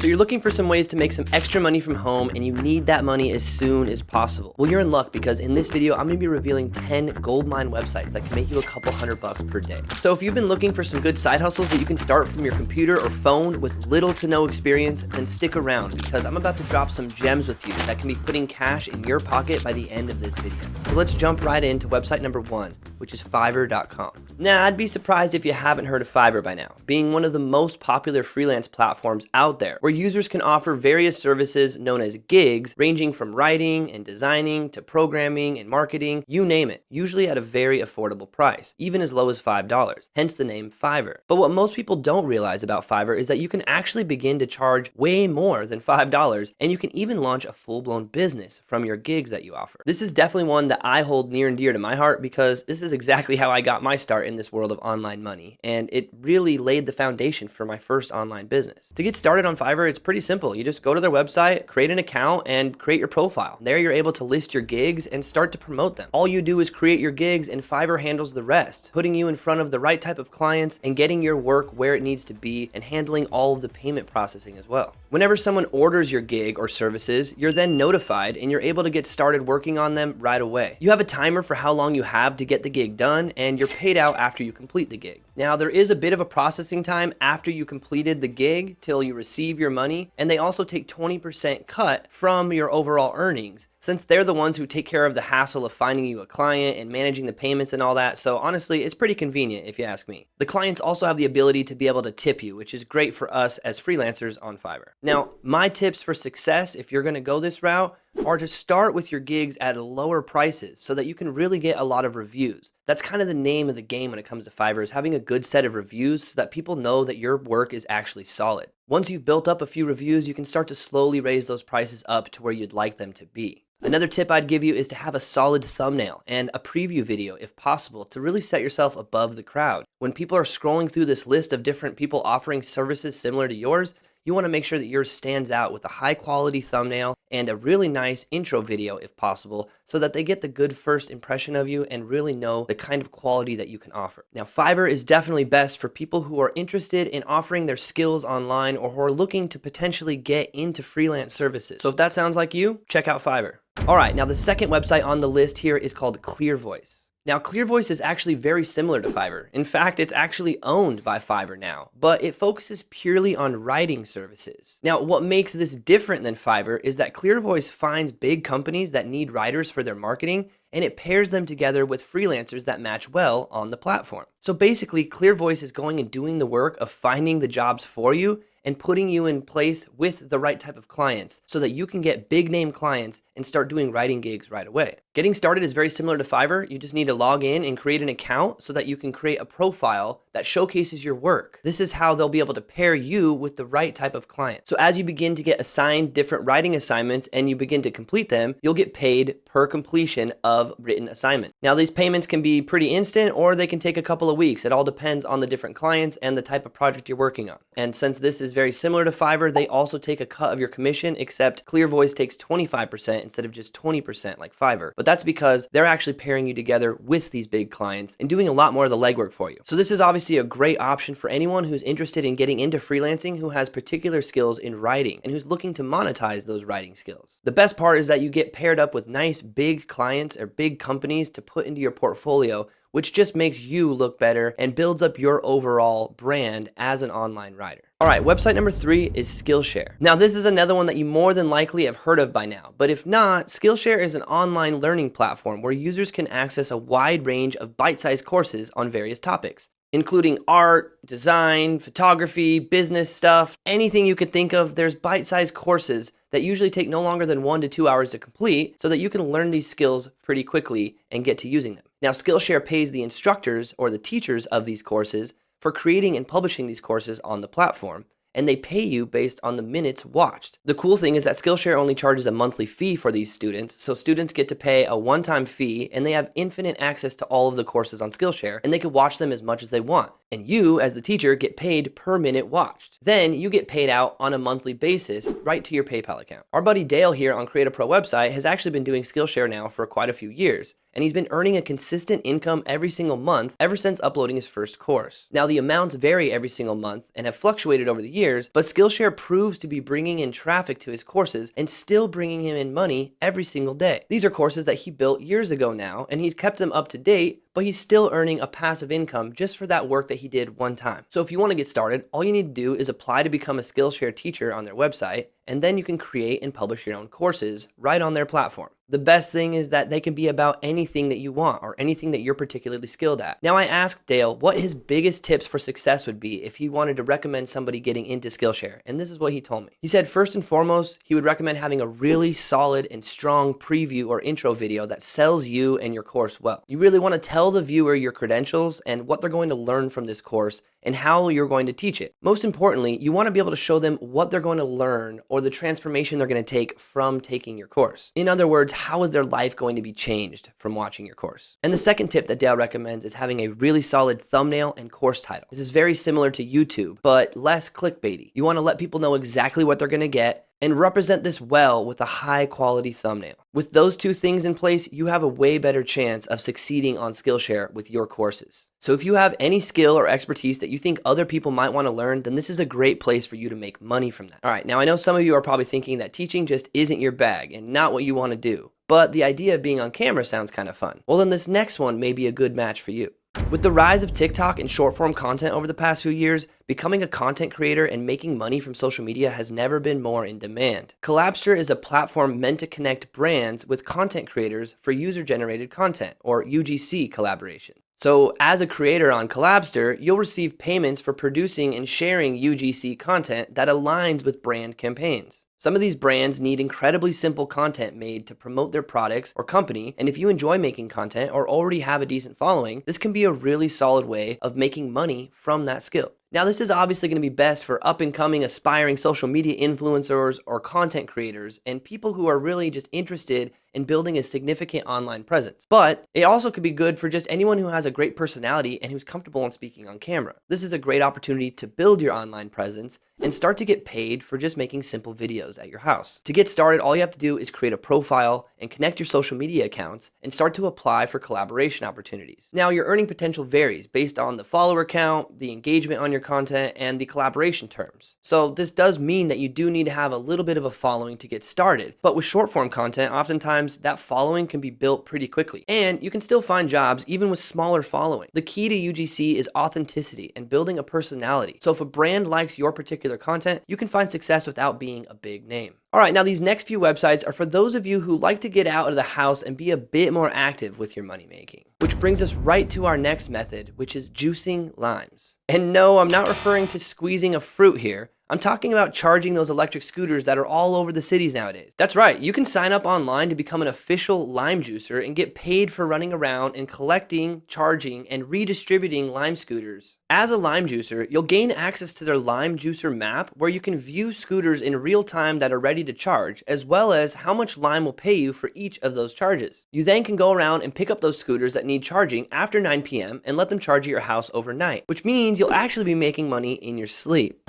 So you're looking for some ways to make some extra money from home and you need that money as soon as possible. Well, you're in luck because in this video, I'm gonna be revealing 10 goldmine websites that can make you a couple $100 per day. So if you've been looking for some good side hustles that you can start from your computer or phone with little to no experience, then stick around because I'm about to drop some gems with you that can be putting cash in your pocket by the end of this video. So let's jump right into website number 1, which is Fiverr.com. Now, I'd be surprised if you haven't heard of Fiverr by now, being one of the most popular freelance platforms out there, where users can offer various services known as gigs, ranging from writing and designing to programming and marketing, you name it, usually at a very affordable price, even as low as $5, hence the name Fiverr. But what most people don't realize about Fiverr is that you can actually begin to charge way more than $5, and you can even launch a full-blown business from your gigs that you offer. This is definitely one that I hold near and dear to my heart because this is exactly how I got my start in this world of online money, and it really laid the foundation for my first online business. To get started on Fiverr, it's pretty simple. You just go to their website, create an account, and create your profile. There you're able to list your gigs and start to promote them. All you do is create your gigs and Fiverr handles the rest, putting you in front of the right type of clients and getting your work where it needs to be and handling all of the payment processing as well. Whenever someone orders your gig or services, you're then notified and you're able to get started working on them right away. You have a timer for how long you have to get the gig done, and you're paid out after you complete the gig. Now, there is a bit of a processing time after you completed the gig till you receive your money, and they also take 20% cut from your overall earnings, since they're the ones who take care of the hassle of finding you a client and managing the payments and all that. So honestly, it's pretty convenient if you ask me. The clients also have the ability to be able to tip you, which is great for us as freelancers on Fiverr. Now, my tips for success, if you're gonna go this route, are to start with your gigs at lower prices so that you can really get a lot of reviews. That's kind of the name of the game when it comes to Fiverr, is having a good set of reviews so that people know that your work is actually solid. Once you've built up a few reviews, you can start to slowly raise those prices up to where you'd like them to be. Another tip I'd give you is to have a solid thumbnail and a preview video if possible to really set yourself above the crowd. When people are scrolling through this list of different people offering services similar to yours, you want to make sure that yours stands out with a high quality thumbnail and a really nice intro video if possible, so that they get the good first impression of you and really know the kind of quality that you can offer. Now, Fiverr is definitely best for people who are interested in offering their skills online or who are looking to potentially get into freelance services. So if that sounds like you, check out Fiverr. All right, now the second website on the list here is called ClearVoice. Now, ClearVoice is actually very similar to Fiverr. In fact, it's actually owned by Fiverr now, but it focuses purely on writing services. Now, what makes this different than Fiverr is that ClearVoice finds big companies that need writers for their marketing, and it pairs them together with freelancers that match well on the platform. So basically, ClearVoice is going and doing the work of finding the jobs for you and putting you in place with the right type of clients so that you can get big name clients and start doing writing gigs right away. Getting started is very similar to Fiverr. You just need to log in and create an account so that you can create a profile that showcases your work. This is how they'll be able to pair you with the right type of client. So as you begin to get assigned different writing assignments and you begin to complete them, you'll get paid per completion of written assignments. Now, these payments can be pretty instant or they can take a couple of weeks. It all depends on the different clients and the type of project you're working on. And since this is very similar to Fiverr, they also take a cut of your commission, except ClearVoice takes 25% instead of just 20% like Fiverr. But that's because they're actually pairing you together with these big clients and doing a lot more of the legwork for you. So this is obviously a great option for anyone who's interested in getting into freelancing, who has particular skills in writing and who's looking to monetize those writing skills. The best part is that you get paired up with nice big clients or big companies to put into your portfolio, which just makes you look better and builds up your overall brand as an online writer. All right, website number 3 is Skillshare. Now, this is another one that you more than likely have heard of by now, but if not, Skillshare is an online learning platform where users can access a wide range of bite-sized courses on various topics, including art, design, photography, business stuff, anything you could think of. There's bite-sized courses that usually take no longer than 1 to 2 hours to complete so that you can learn these skills pretty quickly and get to using them. Now, Skillshare pays the instructors or the teachers of these courses for creating and publishing these courses on the platform, and they pay you based on the minutes watched. The cool thing is that Skillshare only charges a monthly fee for these students, so students get to pay a one-time fee and they have infinite access to all of the courses on Skillshare, and they can watch them as much as they want. And you, as the teacher, get paid per minute watched. Then you get paid out on a monthly basis right to your PayPal account. Our buddy Dale here on Create a Pro website has actually been doing Skillshare now for quite a few years, and he's been earning a consistent income every single month ever since uploading his first course. Now, the amounts vary every single month and have fluctuated over the years, but Skillshare proves to be bringing in traffic to his courses and still bringing him in money every single day. These are courses that he built years ago now, and he's kept them up to date, but he's still earning a passive income just for that work that he did one time. So if you want to get started, all you need to do is apply to become a Skillshare teacher on their website, and then you can create and publish your own courses right on their platform. The best thing is that they can be about anything that you want or anything that you're particularly skilled at. Now, I asked Dale what his biggest tips for success would be if he wanted to recommend somebody getting into Skillshare, and this is what he told me. He said first and foremost, he would recommend having a really solid and strong preview or intro video that sells you and your course well. You really want to tell the viewer your credentials and what they're going to learn from this course and how you're going to teach it. Most importantly, you want to be able to show them what they're going to learn or the transformation they're going to take from taking your course. In other words, how is their life going to be changed from watching your course? And the second tip that Dale recommends is having a really solid thumbnail and course title. This is very similar to YouTube, but less clickbaity. You want to let people know exactly what they're going to get and represent this well with a high quality thumbnail. With those two things in place, you have a way better chance of succeeding on Skillshare with your courses. So if you have any skill or expertise that you think other people might want to learn, then this is a great place for you to make money from that. All right, now I know some of you are probably thinking that teaching just isn't your bag and not what you want to do, but the idea of being on camera sounds kind of fun. Well, then this next one may be a good match for you. With the rise of TikTok and short form content over the past few years, becoming a content creator and making money from social media has never been more in demand. Collabster is a platform meant to connect brands with content creators for user-generated content, or UGC collaboration. So as a creator on Collabster, you'll receive payments for producing and sharing UGC content that aligns with brand campaigns. Some of these brands need incredibly simple content made to promote their products or company, and if you enjoy making content or already have a decent following, this can be a really solid way of making money from that skill. Now, this is obviously going to be best for up-and-coming aspiring social media influencers or content creators and people who are really just interested in building a significant online presence. But it also could be good for just anyone who has a great personality and who's comfortable in speaking on camera. This is a great opportunity to build your online presence and start to get paid for just making simple videos at your house. To get started, all you have to do is create a profile and connect your social media accounts and start to apply for collaboration opportunities. Now, your earning potential varies based on the follower count, the engagement on your content, and the collaboration terms. So this does mean that you do need to have a little bit of a following to get started. But with short form content, oftentimes that following can be built pretty quickly. And you can still find jobs even with smaller following. The key to UGC is authenticity and building a personality. So if a brand likes your particular content, you can find success without being a big name. All right, now these next few websites are for those of you who like to get out of the house and be a bit more active with your money making. Which brings us right to our next method, which is juicing limes. And no, I'm not referring to squeezing a fruit here. I'm talking about charging those electric scooters that are all over the cities nowadays. That's right, you can sign up online to become an official lime juicer and get paid for running around and collecting, charging, and redistributing lime scooters. As a lime juicer, you'll gain access to their lime juicer map where you can view scooters in real time that are ready to charge, as well as how much lime will pay you for each of those charges. You then can go around and pick up those scooters that need charging after 9 p.m. and let them charge at your house overnight, which means you'll actually be making money in your sleep.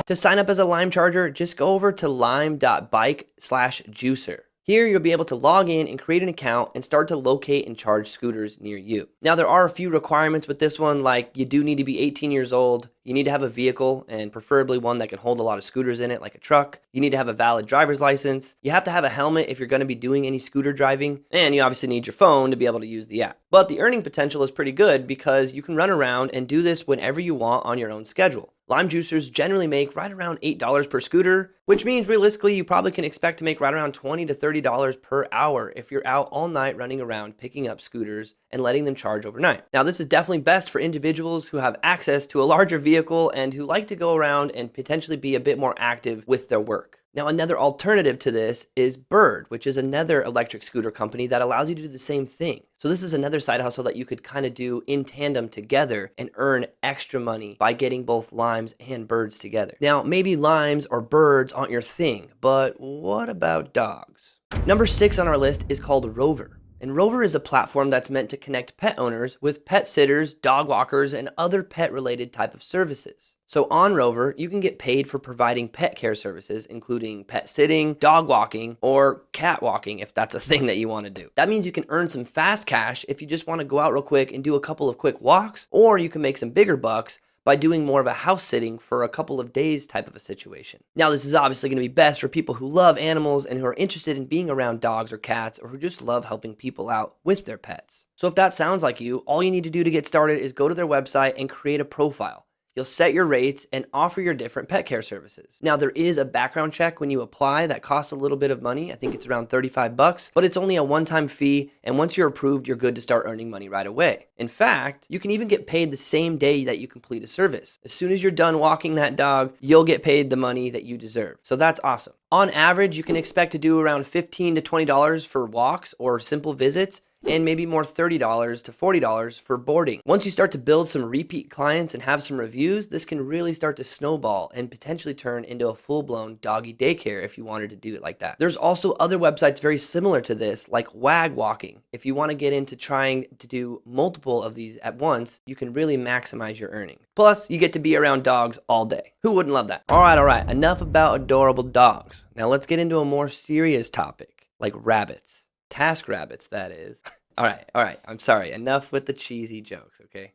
To sign up as a Lime charger, just go over to lime.bike/juicer. Here, you'll be able to log in and create an account and start to locate and charge scooters near you. Now, there are a few requirements with this one, like you do need to be 18 years old, you need to have a vehicle, and preferably one that can hold a lot of scooters in it, like a truck. You need to have a valid driver's license. You have to have a helmet if you're going to be doing any scooter driving, and you obviously need your phone to be able to use the app. But the earning potential is pretty good because you can run around and do this whenever you want on your own schedule. Lime juicers generally make right around $8 per scooter, which means realistically you probably can expect to make right around $20 to $30 per hour if you're out all night running around picking up scooters and letting them charge overnight. Now, this is definitely best for individuals who have access to a larger vehicle and who like to go around and potentially be a bit more active with their work. Now, another alternative to this is Bird, which is another electric scooter company that allows you to do the same thing. So this is another side hustle that you could kind of do in tandem together and earn extra money by getting both limes and birds together. Now, maybe limes or birds aren't your thing, but what about dogs? Number 6 on our list is called Rover. And Rover is a platform that's meant to connect pet owners with pet sitters, dog walkers, and other pet-related type of services. So on Rover, you can get paid for providing pet care services, including pet sitting, dog walking, or cat walking if that's a thing that you want to do. That means you can earn some fast cash if you just want to go out real quick and do a couple of quick walks, or you can make some bigger bucks by doing more of a house sitting for a couple of days type of a situation. Now, this is obviously going to be best for people who love animals and who are interested in being around dogs or cats, or who just love helping people out with their pets. So if that sounds like you, all you need to do to get started is go to their website and create a profile. You'll set your rates and offer your different pet care services. Now, there is a background check when you apply that costs a little bit of money. I think it's around $35, but it's only a one-time fee, and once you're approved, you're good to start earning money right away. In fact, you can even get paid the same day that you complete a service. As soon as you're done walking that dog, you'll get paid the money that you deserve. So that's awesome. On average, you can expect to do around $15 to $20 for walks or simple visits, and maybe more $30 to $40 for boarding. Once you start to build some repeat clients and have some reviews, this can really start to snowball and potentially turn into a full-blown doggy daycare if you wanted to do it like that. There's also other websites very similar to this, like Wag Walking. If you want to get into trying to do multiple of these at once, you can really maximize your earning. Plus, you get to be around dogs all day. Who wouldn't love that? All right, enough about adorable dogs. Now let's get into a more serious topic, like rabbits. Task rabbits, that is. All right, I'm sorry. Enough with the cheesy jokes, okay?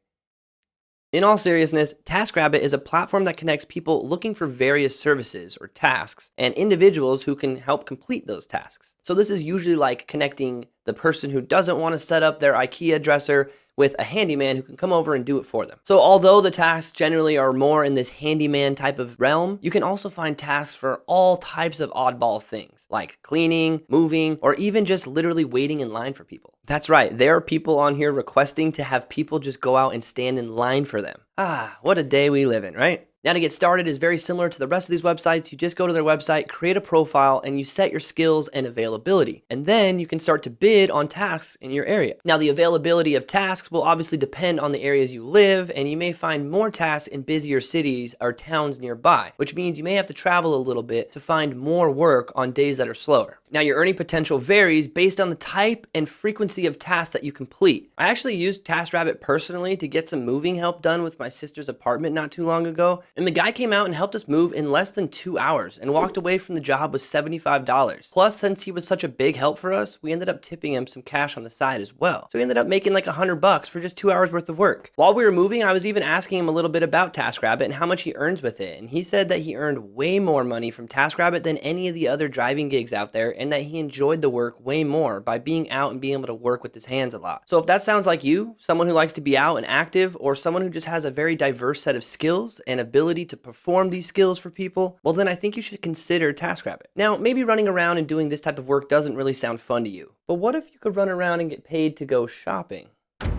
In all seriousness, TaskRabbit is a platform that connects people looking for various services or tasks and individuals who can help complete those tasks. So this is usually like connecting the person who doesn't want to set up their IKEA dresser with a handyman who can come over and do it for them. So although the tasks generally are more in this handyman type of realm, you can also find tasks for all types of oddball things, like cleaning, moving, or even just literally waiting in line for people. That's right, there are people on here requesting to have people just go out and stand in line for them. Ah, what a day we live in, right? Now, to get started is very similar to the rest of these websites. You just go to their website, create a profile, and you set your skills and availability. And then you can start to bid on tasks in your area. Now, the availability of tasks will obviously depend on the areas you live, and you may find more tasks in busier cities or towns nearby, which means you may have to travel a little bit to find more work on days that are slower. Now, your earning potential varies based on the type and frequency of tasks that you complete. I actually used TaskRabbit personally to get some moving help done with my sister's apartment not too long ago. And the guy came out and helped us move in less than 2 hours and walked away from the job with $75. Plus, since he was such a big help for us, we ended up tipping him some cash on the side as well. So we ended up making like $100 for just 2 hours worth of work. While we were moving, I was even asking him a little bit about TaskRabbit and how much he earns with it. And he said that he earned way more money from TaskRabbit than any of the other driving gigs out there, and that he enjoyed the work way more by being out and being able to work with his hands a lot. So if that sounds like you, someone who likes to be out and active, or someone who just has a very diverse set of skills and ability to perform these skills for people, well then I think you should consider TaskRabbit. Now, maybe running around and doing this type of work doesn't really sound fun to you, but what if you could run around and get paid to go shopping?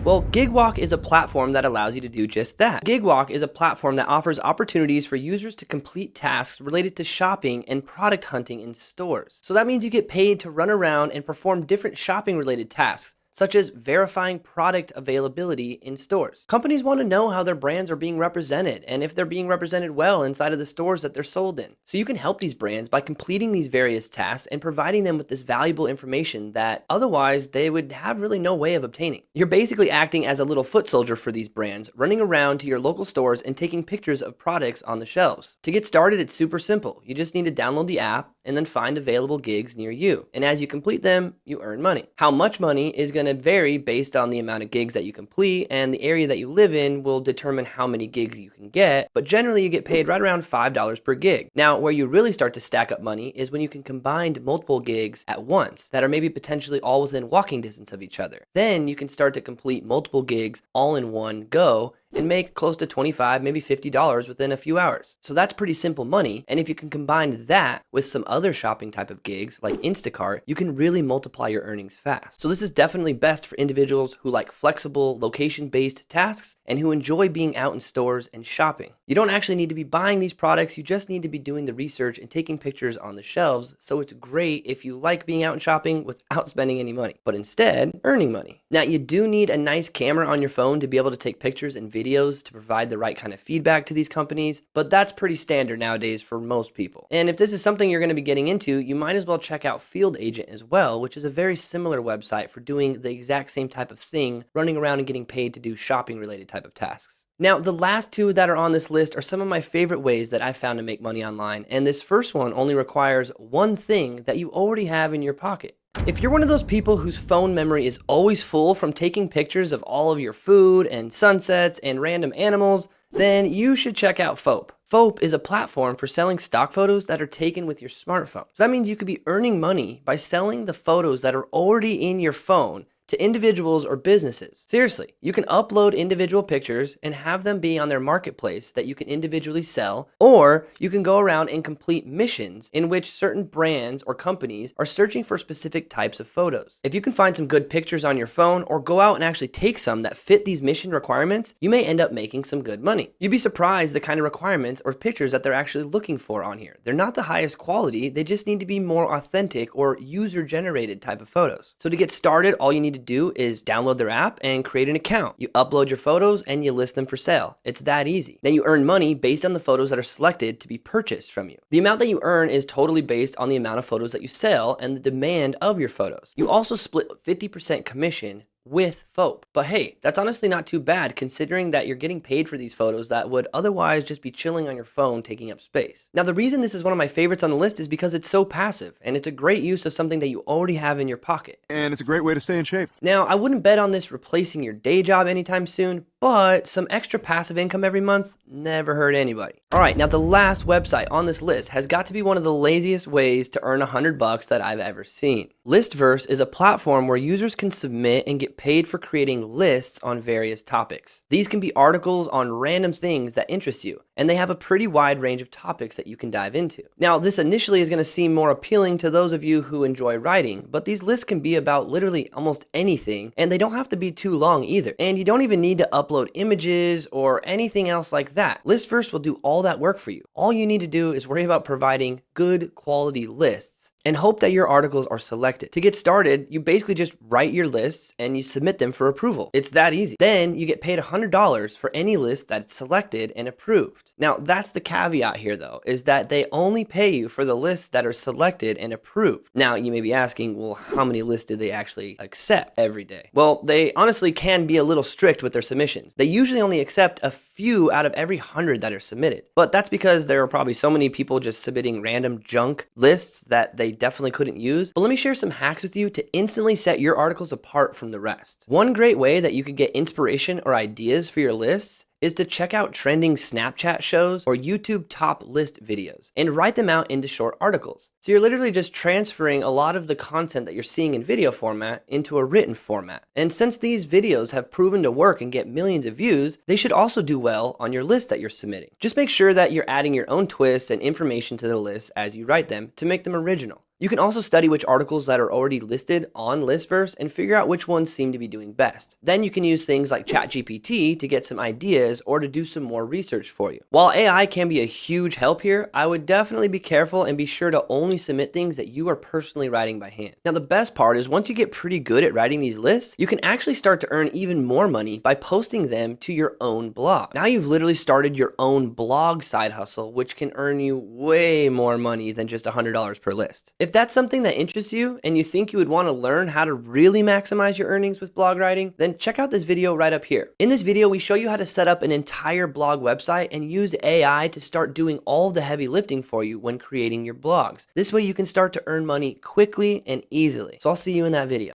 Well, GigWalk is a platform that allows you to do just that. GigWalk is a platform that offers opportunities for users to complete tasks related to shopping and product hunting in stores. So that means you get paid to run around and perform different shopping related tasks, such as verifying product availability in stores. Companies want to know how their brands are being represented and if they're being represented well inside of the stores that they're sold in. So you can help these brands by completing these various tasks and providing them with this valuable information that otherwise they would have really no way of obtaining. You're basically acting as a little foot soldier for these brands, running around to your local stores and taking pictures of products on the shelves. To get started, it's super simple. You just need to download the app and then find available gigs near you. And as you complete them, you earn money. How much money is going to vary based on the amount of gigs that you complete, and the area that you live in will determine how many gigs you can get, but generally you get paid right around $5 per gig. Now, where you really start to stack up money is when you can combine multiple gigs at once that are maybe potentially all within walking distance of each other. Then you can start to complete multiple gigs all in one go and make close to $25, maybe $50 within a few hours. So that's pretty simple money. And if you can combine that with some other shopping type of gigs like Instacart, you can really multiply your earnings fast. So this is definitely best for individuals who like flexible location-based tasks and who enjoy being out in stores and shopping. You don't actually need to be buying these products. You just need to be doing the research and taking pictures on the shelves. So it's great if you like being out and shopping without spending any money, but instead earning money. Now, you do need a nice camera on your phone to be able to take pictures and videos videos to provide the right kind of feedback to these companies, but that's pretty standard nowadays for most people. And if this is something you're going to be getting into, you might as well check out Field Agent as well, which is a very similar website for doing the exact same type of thing, running around and getting paid to do shopping related type of tasks. Now, the last two that are on this list are some of my favorite ways that I've found to make money online, and this first one only requires one thing that you already have in your pocket. If you're one of those people whose phone memory is always full from taking pictures of all of your food and sunsets and random animals, then you should check out Foap. Foap is a platform for selling stock photos that are taken with your smartphone. So that means you could be earning money by selling the photos that are already in your phone to individuals or businesses. Seriously, you can upload individual pictures and have them be on their marketplace that you can individually sell, or you can go around and complete missions in which certain brands or companies are searching for specific types of photos. If you can find some good pictures on your phone or go out and actually take some that fit these mission requirements, you may end up making some good money. You'd be surprised the kind of requirements or pictures that they're actually looking for on here. They're not the highest quality, they just need to be more authentic or user-generated type of photos. So to get started, all you need to do is download their app and create an account. You upload your photos and you list them for sale. It's that easy. Then you earn money based on the photos that are selected to be purchased from you. The amount that you earn is totally based on the amount of photos that you sell and the demand of your photos. You also split 50% commission with Foap. But hey, that's honestly not too bad considering that you're getting paid for these photos that would otherwise just be chilling on your phone taking up space. Now, the reason this is one of my favorites on the list is because it's so passive and it's a great use of something that you already have in your pocket. And it's a great way to stay in shape. Now, I wouldn't bet on this replacing your day job anytime soon, but some extra passive income every month never hurt anybody. All right, now the last website on this list has got to be one of the laziest ways to earn $100 that I've ever seen. Listverse is a platform where users can submit and get paid for creating lists on various topics. These can be articles on random things that interest you, and they have a pretty wide range of topics that you can dive into. Now, this initially is going to seem more appealing to those of you who enjoy writing, but these lists can be about literally almost anything, and they don't have to be too long either. And you don't even need to upload images or anything else like that. Listverse will do all that work for you. All you need to do is worry about providing good quality lists and hope that your articles are selected. To get started, you basically just write your lists and you submit them for approval. It's that easy. Then you get paid $100 for any list that's selected and approved. Now, that's the caveat here though, is that they only pay you for the lists that are selected and approved. Now, you may be asking, well, how many lists do they actually accept every day? Well, they honestly can be a little strict with their submissions. They usually only accept a few out of every 100 that are submitted. But that's because there are probably so many people just submitting random junk lists that they definitely couldn't use. But let me share some hacks with you to instantly set your articles apart from the rest. One great way that you could get inspiration or ideas for your lists is to check out trending Snapchat shows or YouTube top list videos and write them out into short articles. So you're literally just transferring a lot of the content that you're seeing in video format into a written format. And since these videos have proven to work and get millions of views, they should also do well on your list that you're submitting. Just make sure that you're adding your own twists and information to the list as you write them to make them original. You can also study which articles that are already listed on Listverse and figure out which ones seem to be doing best. Then you can use things like ChatGPT to get some ideas or to do some more research for you. While AI can be a huge help here, I would definitely be careful and be sure to only submit things that you are personally writing by hand. Now, the best part is once you get pretty good at writing these lists, you can actually start to earn even more money by posting them to your own blog. Now you've literally started your own blog side hustle, which can earn you way more money than just $100 per list. If that's something that interests you and you think you would want to learn how to really maximize your earnings with blog writing, then check out this video right up here. In this video, we show you how to set up an entire blog website and use AI to start doing all the heavy lifting for you when creating your blogs. This way you can start to earn money quickly and easily. So I'll see you in that video.